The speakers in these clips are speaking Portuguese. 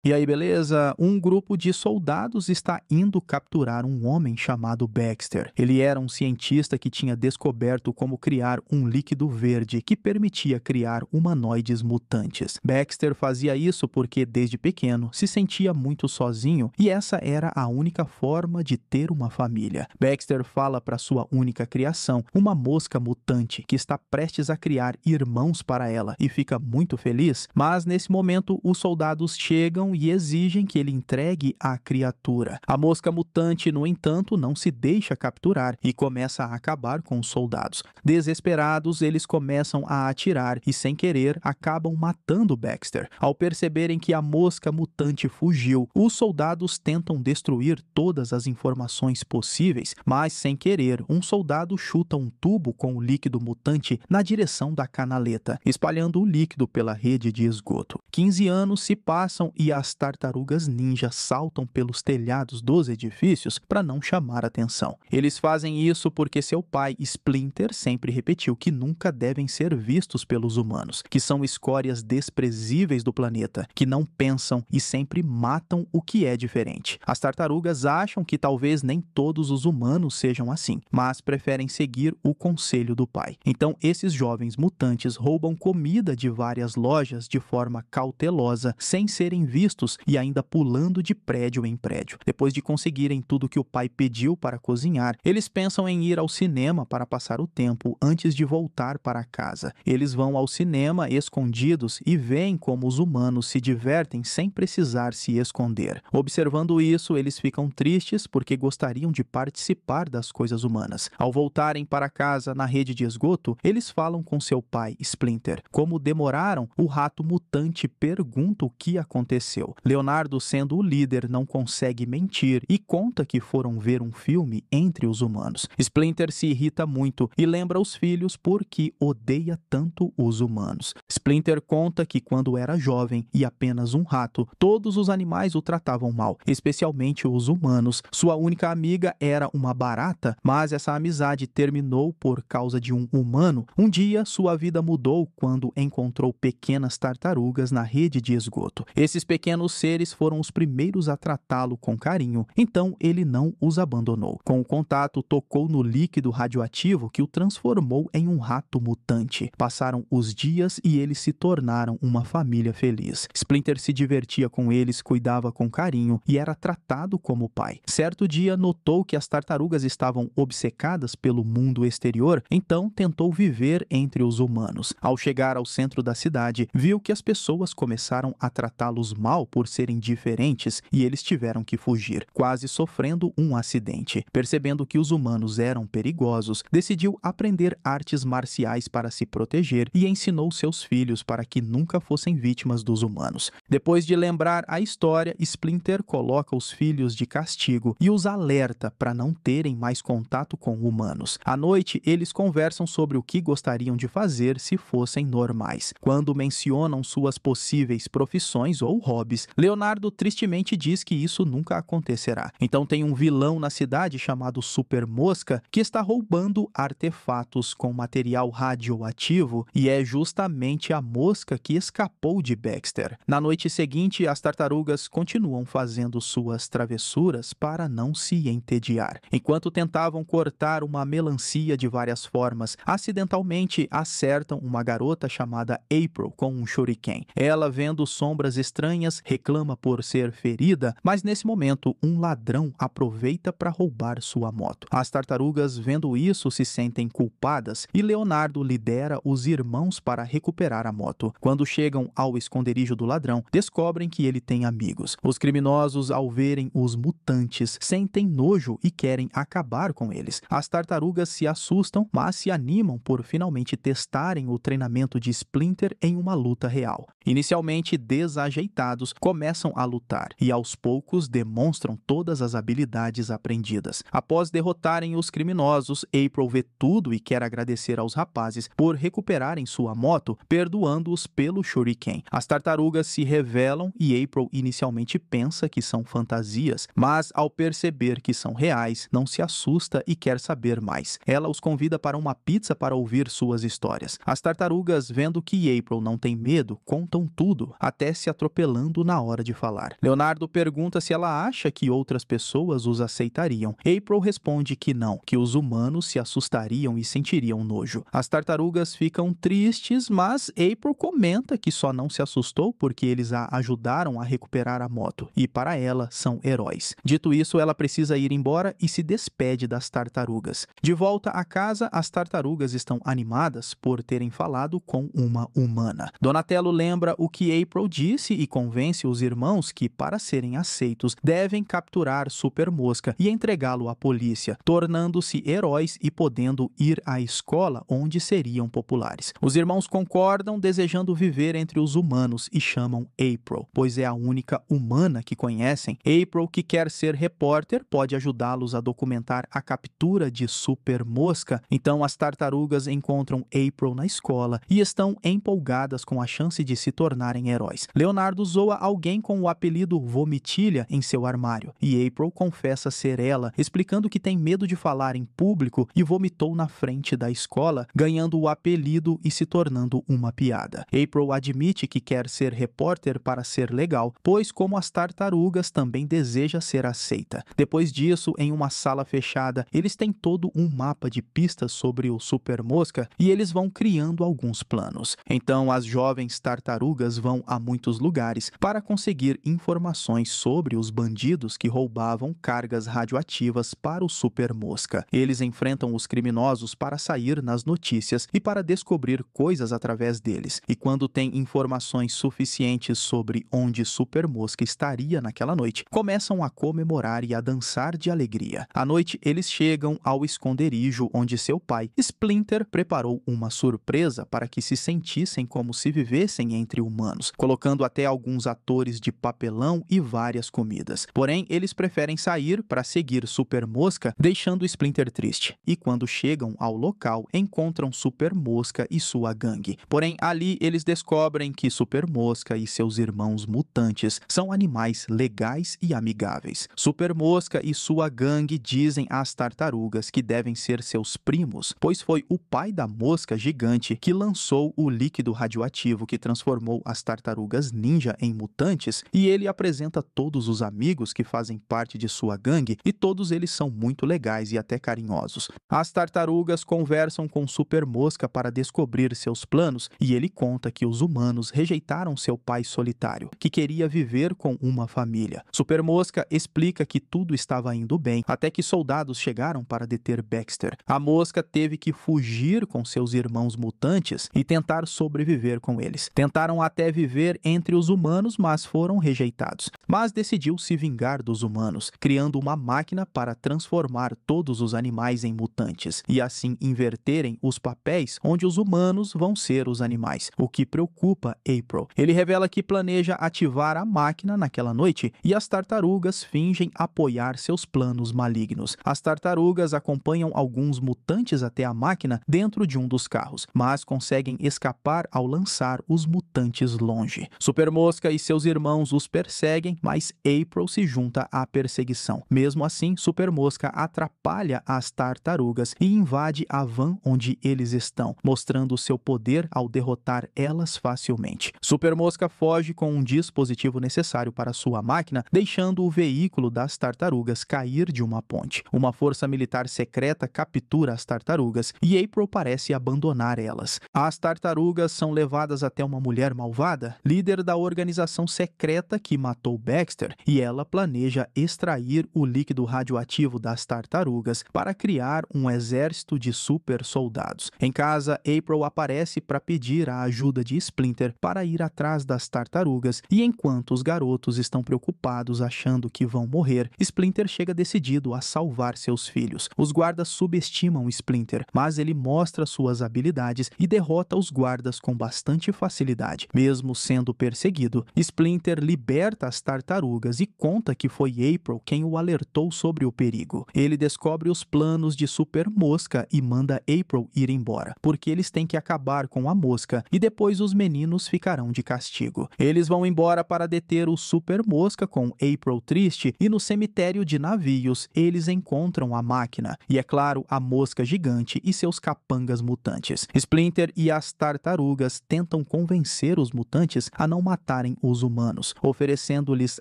E aí, beleza? Um grupo de soldados está indo capturar um homem chamado Baxter. Ele era um cientista que tinha descoberto como criar um líquido verde que permitia criar humanoides mutantes. Baxter fazia isso porque, desde pequeno, se sentia muito sozinho e essa era a única forma de ter uma família. Baxter fala para sua única criação, uma mosca mutante, que está prestes a criar irmãos para ela e fica muito feliz, mas nesse momento os soldados chegam e exigem que ele entregue a criatura. A mosca mutante, no entanto, não se deixa capturar e começa a acabar com os soldados. Desesperados, eles começam a atirar e, sem querer, acabam matando Baxter. Ao perceberem que a mosca mutante fugiu, os soldados tentam destruir todas as informações possíveis, mas, sem querer, um soldado chuta um tubo com o líquido mutante na direção da canaleta, espalhando o líquido pela rede de esgoto. 15 anos se passam e as tartarugas ninja saltam pelos telhados dos edifícios para não chamar atenção. Eles fazem isso porque seu pai, Splinter, sempre repetiu que nunca devem ser vistos pelos humanos, que são escórias desprezíveis do planeta, que não pensam e sempre matam o que é diferente. As tartarugas acham que talvez nem todos os humanos sejam assim, mas preferem seguir o conselho do pai. Então, esses jovens mutantes roubam comida de várias lojas de forma cautelosa, sem serem vistos e ainda pulando de prédio em prédio. Depois de conseguirem tudo que o pai pediu para cozinhar, eles pensam em ir ao cinema para passar o tempo antes de voltar para casa. Eles vão ao cinema escondidos e veem como os humanos se divertem sem precisar se esconder. Observando isso, eles ficam tristes porque gostariam de participar das coisas humanas. Ao voltarem para casa na rede de esgoto, eles falam com seu pai, Splinter. Como demoraram, o rato mutante pergunta o que aconteceu. Leonardo, sendo o líder, não consegue mentir e conta que foram ver um filme entre os humanos. Splinter se irrita muito e lembra os filhos porque odeia tanto os humanos. Splinter conta que quando era jovem e apenas um rato, todos os animais o tratavam mal, especialmente os humanos. Sua única amiga era uma barata, mas essa amizade terminou por causa de um humano. Um dia, sua vida mudou quando encontrou pequenas tartarugas na rede de esgoto. Esses pequenos seres foram os primeiros a tratá-lo com carinho, então ele não os abandonou. Com o contato, tocou no líquido radioativo que o transformou em um rato mutante. Passaram os dias e eles se tornaram uma família feliz. Splinter se divertia com eles, cuidava com carinho e era tratado como pai. Certo dia, notou que as tartarugas estavam obcecadas pelo mundo exterior, então tentou viver entre os humanos. Ao chegar ao centro da cidade, viu que as pessoas começaram a tratá-los mal por serem diferentes e eles tiveram que fugir, quase sofrendo um acidente. Percebendo que os humanos eram perigosos, decidiu aprender artes marciais para se proteger e ensinou seus filhos para que nunca fossem vítimas dos humanos. Depois de lembrar a história, Splinter coloca os filhos de castigo e os alerta para não terem mais contato com humanos. À noite, eles conversam sobre o que gostariam de fazer se fossem normais. Quando mencionam suas possíveis profissões ou hobbies, Leonardo tristemente diz que isso nunca acontecerá. Então tem um vilão na cidade chamado Super Mosca que está roubando artefatos com material radioativo e é justamente a mosca que escapou de Baxter. Na noite seguinte, as tartarugas continuam fazendo suas travessuras para não se entediar. Enquanto tentavam cortar uma melancia de várias formas, acidentalmente acertam uma garota chamada April com um shuriken. Ela, vendo sombras estranhas, reclama por ser ferida, mas nesse momento um ladrão aproveita para roubar sua moto. As tartarugas, vendo isso, se sentem culpadas e Leonardo lidera os irmãos para recuperar a moto. Quando chegam ao esconderijo do ladrão, descobrem que ele tem amigos. Os criminosos, ao verem os mutantes, sentem nojo e querem acabar com eles. As tartarugas se assustam, mas se animam por finalmente testarem o treinamento de Splinter em uma luta real. Inicialmente desajeitados, começam a lutar e aos poucos demonstram todas as habilidades aprendidas. Após derrotarem os criminosos, April vê tudo e quer agradecer aos rapazes por recuperarem sua moto, perdoando-os pelo shuriken. As tartarugas se revelam e April inicialmente pensa que são fantasias, mas ao perceber que são reais, não se assusta e quer saber mais. Ela os convida para uma pizza para ouvir suas histórias. As tartarugas, vendo que April não tem medo, contam tudo, até se atropelando travando na hora de falar. Leonardo pergunta se ela acha que outras pessoas os aceitariam. April responde que não, que os humanos se assustariam e sentiriam nojo. As tartarugas ficam tristes, mas April comenta que só não se assustou porque eles a ajudaram a recuperar a moto e para ela são heróis. Dito isso, ela precisa ir embora e se despede das tartarugas. De volta à casa, as tartarugas estão animadas por terem falado com uma humana. Donatello lembra o que April disse e convence os irmãos que, para serem aceitos, devem capturar Super Mosca e entregá-lo à polícia, tornando-se heróis e podendo ir à escola onde seriam populares. Os irmãos concordam, desejando viver entre os humanos e chamam April, pois é a única humana que conhecem. April, que quer ser repórter, pode ajudá-los a documentar a captura de Super Mosca. Então as tartarugas encontram April na escola e estão empolgadas com a chance de se tornarem heróis. Leonardo zoa alguém com o apelido Vomitilha em seu armário e April confessa ser ela, explicando que tem medo de falar em público e vomitou na frente da escola, ganhando o apelido e se tornando uma piada. April admite que quer ser repórter para ser legal, pois como as tartarugas também deseja ser aceita. Depois disso, em uma sala fechada, eles têm todo um mapa de pistas sobre o Super Mosca e eles vão criando alguns planos. Então as jovens tartarugas vão a muitos lugares para conseguir informações sobre os bandidos que roubavam cargas radioativas para o Super Mosca. Eles enfrentam os criminosos para sair nas notícias e para descobrir coisas através deles. E quando tem informações suficientes sobre onde Super Mosca estaria naquela noite, começam a comemorar e a dançar de alegria. À noite, eles chegam ao esconderijo onde seu pai, Splinter, preparou uma surpresa para que se sentissem como se vivessem entre humanos, colocando até alguns atores de papelão e várias comidas. Porém, eles preferem sair para seguir Super Mosca, deixando Splinter triste. E quando chegam ao local, encontram Super Mosca e sua gangue. Porém, ali eles descobrem que Super Mosca e seus irmãos mutantes são animais legais e amigáveis. Super Mosca e sua gangue dizem às tartarugas que devem ser seus primos, pois foi o pai da mosca gigante que lançou o líquido radioativo que transformou as tartarugas ninja em mutantes, e ele apresenta todos os amigos que fazem parte de sua gangue e todos eles são muito legais e até carinhosos. As tartarugas conversam com Super Mosca para descobrir seus planos e ele conta que os humanos rejeitaram seu pai solitário, que queria viver com uma família. Super Mosca explica que tudo estava indo bem até que soldados chegaram para deter Baxter. A mosca teve que fugir com seus irmãos mutantes e tentar sobreviver com eles. Tentaram até viver entre os humanos, mas foram rejeitados. Mas decidiu se vingar dos humanos, criando uma máquina para transformar todos os animais em mutantes e assim inverterem os papéis onde os humanos vão ser os animais, o que preocupa April. Ele revela que planeja ativar a máquina naquela noite e as tartarugas fingem apoiar seus planos malignos. As tartarugas acompanham alguns mutantes até a máquina dentro de um dos carros, mas conseguem escapar ao lançar os mutantes longe. Super Mosca e seus irmãos os perseguem, mas April se junta à perseguição. Mesmo assim, Super Mosca atrapalha as tartarugas e invade a van onde eles estão, mostrando seu poder ao derrotar elas facilmente. Super Mosca foge com um dispositivo necessário para sua máquina, deixando o veículo das tartarugas cair de uma ponte. Uma força militar secreta captura as tartarugas e April parece abandonar elas. As tartarugas são levadas até uma mulher malvada, líder da organização secreta que matou Baxter, e ela planeja extrair o líquido radioativo das tartarugas para criar um exército de super soldados. Em casa, April aparece para pedir a ajuda de Splinter para ir atrás das tartarugas, e enquanto os garotos estão preocupados achando que vão morrer, Splinter chega decidido a salvar seus filhos. Os guardas subestimam Splinter, mas ele mostra suas habilidades e derrota os guardas com bastante facilidade. Mesmo sendo perseguido, Splinter liberta as tartarugas e conta que foi April quem o alertou sobre o perigo. Ele descobre os planos de Super Mosca e manda April ir embora, porque eles têm que acabar com a mosca e depois os meninos ficarão de castigo. Eles vão embora para deter o Super Mosca com April triste e no cemitério de navios eles encontram a máquina e, é claro, a mosca gigante e seus capangas mutantes. Splinter e as tartarugas tentam convencer os mutantes a não matarem os humanos, oferecendo-lhes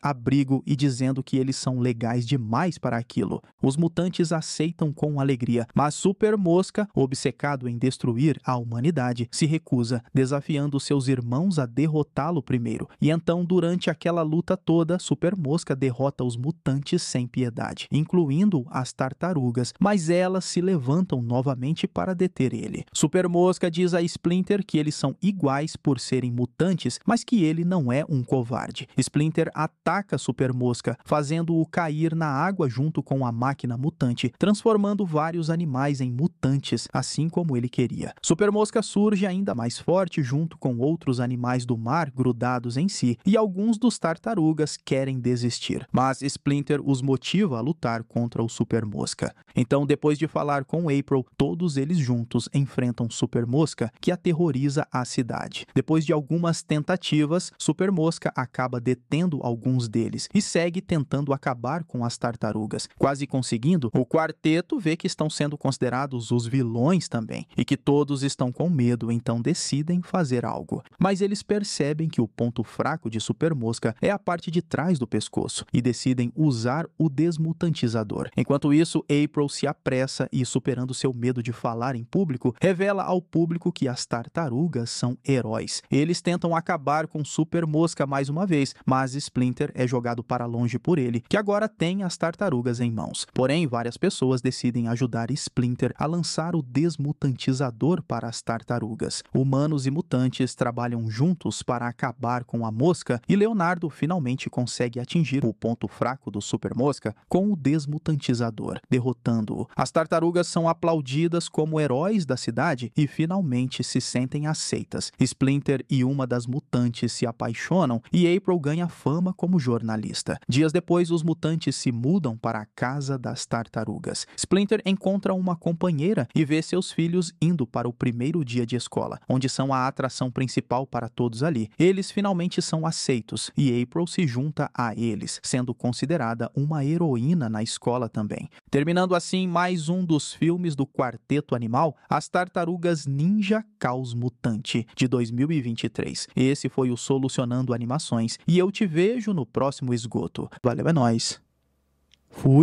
abrigo e dizendo que eles são legais demais para aquilo. Os mutantes aceitam com alegria, mas Super Mosca, obcecado em destruir a humanidade, se recusa, desafiando seus irmãos a derrotá-lo primeiro. E então, durante aquela luta toda, Super Mosca derrota os mutantes sem piedade, incluindo as tartarugas, mas elas se levantam novamente para deter ele. Super Mosca diz a Splinter que eles são iguais por serem mutantes, mas que ele não é um covarde. Splinter ataca Super Mosca, fazendo-o cair na água junto com a máquina mutante, transformando vários animais em mutantes, assim como ele queria. Super Mosca surge ainda mais forte junto com outros animais do mar grudados em si, e alguns dos tartarugas querem desistir, mas Splinter os motiva a lutar contra o Super Mosca. Então, depois de falar com April, todos eles juntos enfrentam Super Mosca, que aterroriza a cidade. Depois de algumas tentativas, Super Mosca acaba detendo alguns deles e segue tentando acabar com as tartarugas. Quase conseguindo, o quarteto vê que estão sendo considerados os vilões também e que todos estão com medo, então decidem fazer algo. Mas eles percebem que o ponto fraco de Super Mosca é a parte de trás do pescoço e decidem usar o desmutantizador. Enquanto isso, April se apressa e, superando seu medo de falar em público, revela ao público que as tartarugas são heróis. Eles tentam acabar com Super Mosca mais uma vez, mas Splinter é jogado para longe por ele, que agora tem as tartarugas em mãos. Porém, várias pessoas decidem ajudar Splinter a lançar o desmutantizador para as tartarugas. Humanos e mutantes trabalham juntos para acabar com a mosca e Leonardo finalmente consegue atingir o ponto fraco do Super Mosca com o desmutantizador, derrotando-o. As tartarugas são aplaudidas como heróis da cidade e finalmente se sentem aceitas. Splinter e uma das mutantes se apaixonam e April ganha fama como jornalista. Dias depois, os mutantes se mudam para a casa das tartarugas. Splinter encontra uma companheira e vê seus filhos indo para o primeiro dia de escola, onde são a atração principal para todos ali. Eles finalmente são aceitos e April se junta a eles, sendo considerada uma heroína na escola também. Terminando assim mais um dos filmes do Quarteto Animal, As Tartarugas Ninja Caos Mutante, de 2023. Esse foi o Solucionando Animações e eu te vejo no próximo esgoto. Valeu, é nóis. Fui.